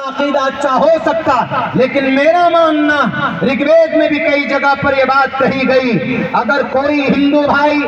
عقیدہ اچھا ہو سکتا، لیکن میرا ماننا رگ وید میں بھی کئی جگہ پر یہ بات کہی گئی، اگر کوئی ہندو بھائی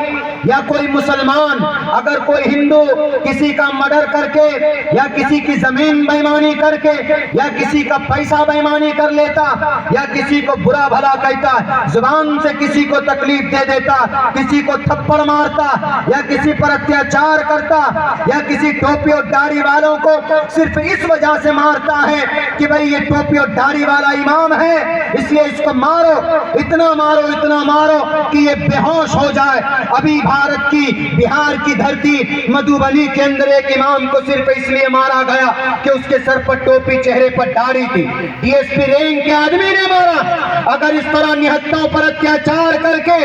یا کوئی مسلمان، اگر کوئی ہندو کسی کا مرڈر کر کے یا کسی کی زمین بےایمانی کر کے یا کسی کا پیسہ بےایمانی کر لیتا یا کسی کو برا بھلا کہتا، زبان سے کسی کو تکلیف دے دیتا، کسی کو تھپڑ مارتا یا کسی پر اتیاچار کرتا یا کسی ٹوپی اور داڑھی والوں کو صرف اس وجہ سے مارتا ہے کہ بھئی یہ ٹوپی اور داڑھی والا امام ہے اس لیے اس کو مارو، اتنا مارو کہ یہ بے ہوش ہو جائے۔ ابھی بھارت کی بہار کی دھرتی مدھوبنی کے اندر ایک امام کو صرف اس لیے مارا گیا کہ اس کے سر پر ٹوپی، چہرے پر داڑھی تھی، ڈی ایس پی رینک کے آدمی نے مارا۔ اگر اس طرح نہتوں پر اتیاچار کر کے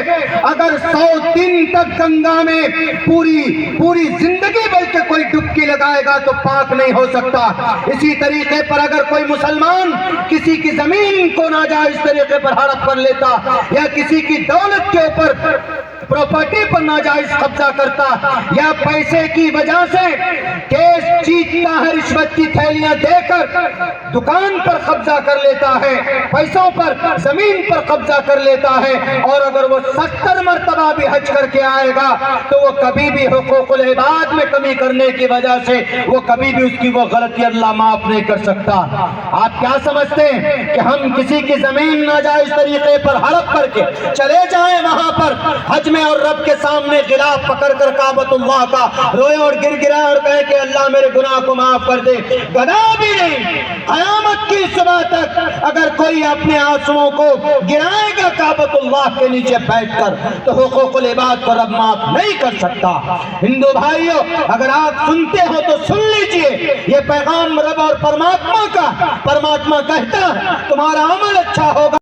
اگر 100 دن تک گنگا میں پوری زندگی بلکہ کوئی ڈبکی لگائے گا تو پاک نہیں ہو سکتا۔ اسی طریقے پر اگر کوئی مسلمان کسی کی زمین کو ناجائز طریقے پر ہڑپ کر لیتا یا کسی کی دولت کے اوپر پراپرٹی پر ناجائز قبضہ کرتا یا پیسے کی وجہ سے کیس جیتتا ہے، رشوت کی تھیلیاں دے کر دکان پر قبضہ کر لیتا ہے، پیسوں پر، زمین پر قبضہ کر لیتا ہے، اور اگر وہ 70 مرتبہ بھی حج کر کے آئے گا تو وہ کبھی بھی حقوق العباد میں کمی کرنے کی وجہ سے وہ کبھی بھی اس کی وہ غلطی اللہ معاف نہیں کر سکتا۔ آپ کیا سمجھتے ہیں کہ ہم کسی کی زمین ناجائز طریقے پر ہڑپ کر کے چلے جائیں وہاں پر حج میں اور رب کے سامنے غلاف پکڑ کر کعبۃ اللہ کا روئے اور گر گرائے اور کہے کہ اللہ میرے گناہ کو معاف کر دے؟ گدا بھی نہیں۔ قیامت کی صبح تک اگر کوئی اپنے آنسوؤں کو گرائے گا کعبۃ اللہ کے نیچے بیٹھ کر تو حقوق العباد کو رب معاف نہیں کر سکتا۔ ہندو بھائیوں، اگر آپ سنتے ہو تو سن لیجئے، یہ پیغام رب اور پرماتما کا، پرماتما کہتا ہے تمہارا عمل اچھا ہوگا